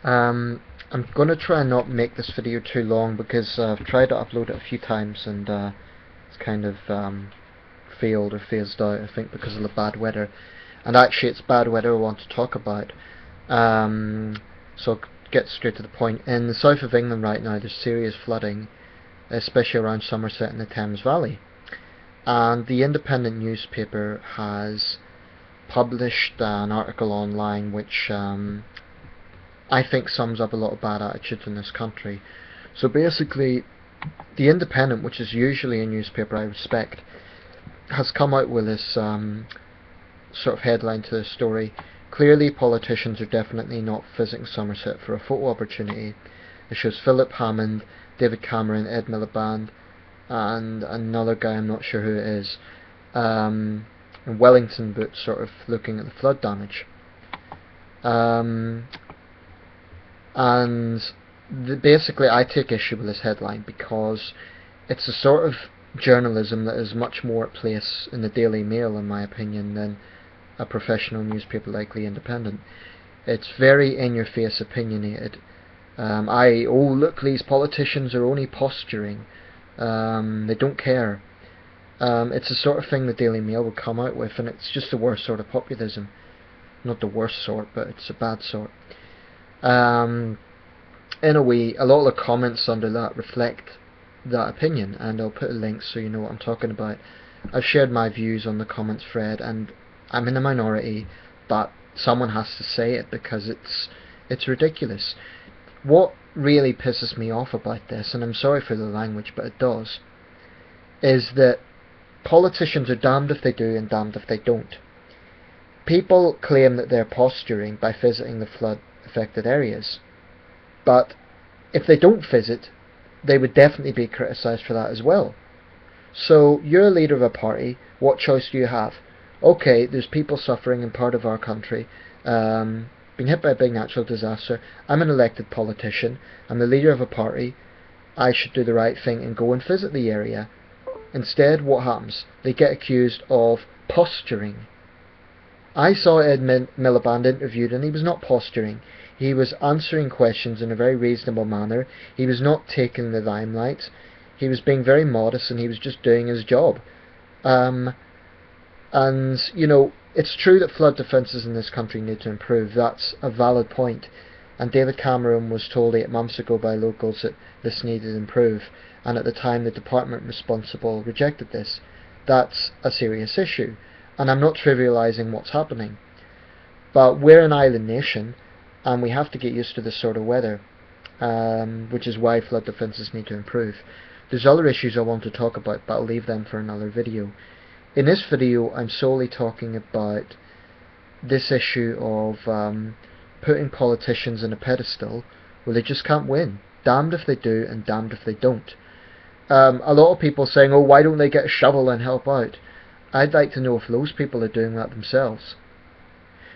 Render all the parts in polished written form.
I'm gonna try and not make this video too long because I've tried to upload it a few times and it's kind of failed or phased out, I think, because of the bad weather. And actually, it's bad weather I want to talk about. So I'll get straight to the point. In the south of England right now, there's serious flooding, especially around Somerset and the Thames Valley. And the Independent newspaper has published an article online which I think sums up a lot of bad attitudes in this country. So basically, the Independent, which is usually a newspaper I respect, has come out with this sort of headline to the story. Clearly, politicians are definitely not visiting Somerset for a photo opportunity. It shows Philip Hammond, David Cameron, Ed Miliband, and another guy, I'm not sure who it is, in Wellington boots, sort of looking at the flood damage. And basically, I take issue with this headline because it's a sort of journalism that is much more at place in the Daily Mail, in my opinion, than a professional newspaper like the Independent. It's very in-your-face, opinionated. Oh, look, these politicians are only posturing. They don't care. It's the sort of thing the Daily Mail would come out with, and it's just the worst sort of populism. Not the worst sort, but it's a bad sort. In a way, a lot of the comments under that reflect that opinion, and I'll put a link so you know what I'm talking about. I've shared my views on the comments thread, and I'm in the minority, but someone has to say it because it's ridiculous. What really pisses me off about this, and I'm sorry for the language, but it does, is that politicians are damned if they do and damned if they don't. People claim that they're posturing by visiting the flood affected areas, but if they don't visit, they would definitely be criticised for that as well. So you're a leader of a party, what choice do you have? Okay, there's people suffering in part of our country, being hit by a big natural disaster. I'm an elected politician, I'm the leader of a party, I should do the right thing and go and visit the area. Instead, what happens? They get accused of posturing. I saw Ed Miliband interviewed, and he was not posturing. He was answering questions in a very reasonable manner. He was not taking the limelight. He was being very modest, and he was just doing his job. And, you know, it's true that flood defences in this country need to improve. That's a valid point. And David Cameron was told 8 months ago by locals that this needed to improve. And at the time, the department responsible rejected this. That's a serious issue. And I'm not trivialising what's happening. But we're an island nation, and we have to get used to this sort of weather, which is why flood defences need to improve. There's other issues I want to talk about, but I'll leave them for another video. In this video, I'm solely talking about this issue of putting politicians in a pedestal where they just can't win. Damned if they do, and damned if they don't. A lot of people saying, oh, why don't they get a shovel and help out? I'd like to know if those people are doing that themselves.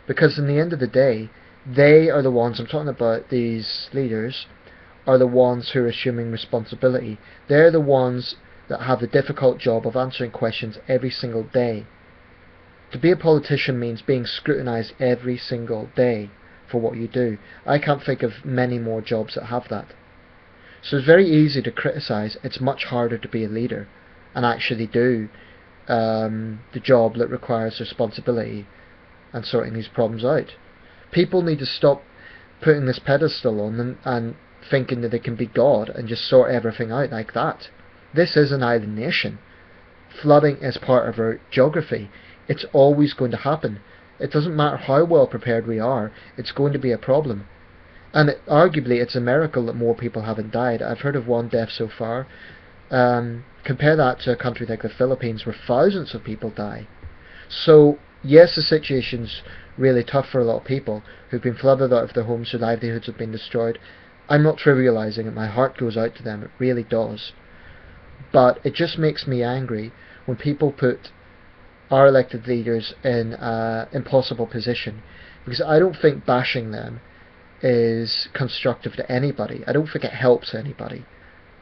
Because in the end of the day, they are the ones, I'm talking about these leaders, are the ones who are assuming responsibility. They're the ones that have the difficult job of answering questions every single day. To be a politician means being scrutinised every single day for what you do. I can't think of many more jobs that have that. So it's very easy to criticise. It's much harder to be a leader and actually do the job that requires responsibility and sorting these problems out. People need to stop putting this pedestal on them and thinking that they can be God and just sort everything out like that. This is an island nation. Flooding is part of our geography. It's always going to happen. It doesn't matter how well prepared we are, it's going to be a problem. And arguably it's a miracle that more people haven't died. I've heard of 1 death so far. Compare that to a country like the Philippines where thousands of people die. So yes, the situation's really tough for a lot of people who've been flooded out of their homes, their livelihoods have been destroyed. I'm not trivialising it, my heart goes out to them, it really does. But it just makes me angry when people put our elected leaders in an impossible position, because I don't think bashing them is constructive to anybody. I don't think it helps anybody.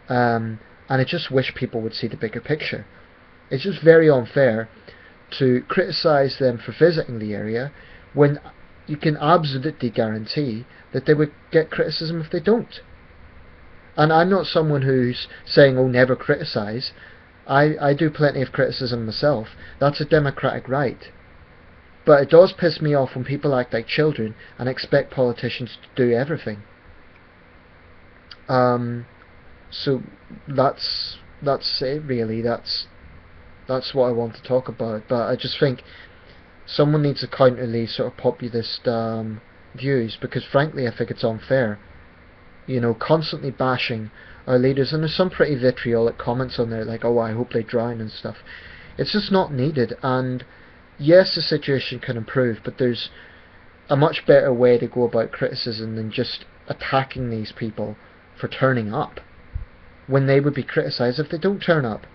And I just wish people would see the bigger picture. It's just very unfair to criticise them for visiting the area when you can absolutely guarantee that they would get criticism if they don't. And I'm not someone who's saying, oh, never criticise. I do plenty of criticism myself. That's a democratic right. But it does piss me off when people act like children and expect politicians to do everything. So that's it really. That's what I want to talk about. But I just think someone needs to counter these sort of populist views, because frankly I think it's unfair. You know, constantly bashing our leaders, and there's some pretty vitriolic comments on there like, oh, I hope they drown and stuff. It's just not needed. And yes, the situation can improve, but there's a much better way to go about criticism than just attacking these people for turning up when they would be criticised if they don't turn up.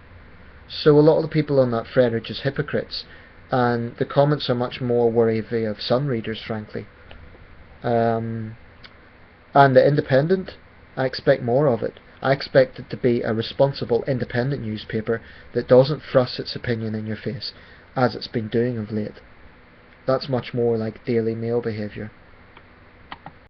So a lot of the people on that thread are just hypocrites, and the comments are much more worthy of some readers, frankly. And the Independent, I expect more of it. I expect it to be a responsible independent newspaper that doesn't thrust its opinion in your face, as it's been doing of late. That's much more like Daily Mail behaviour.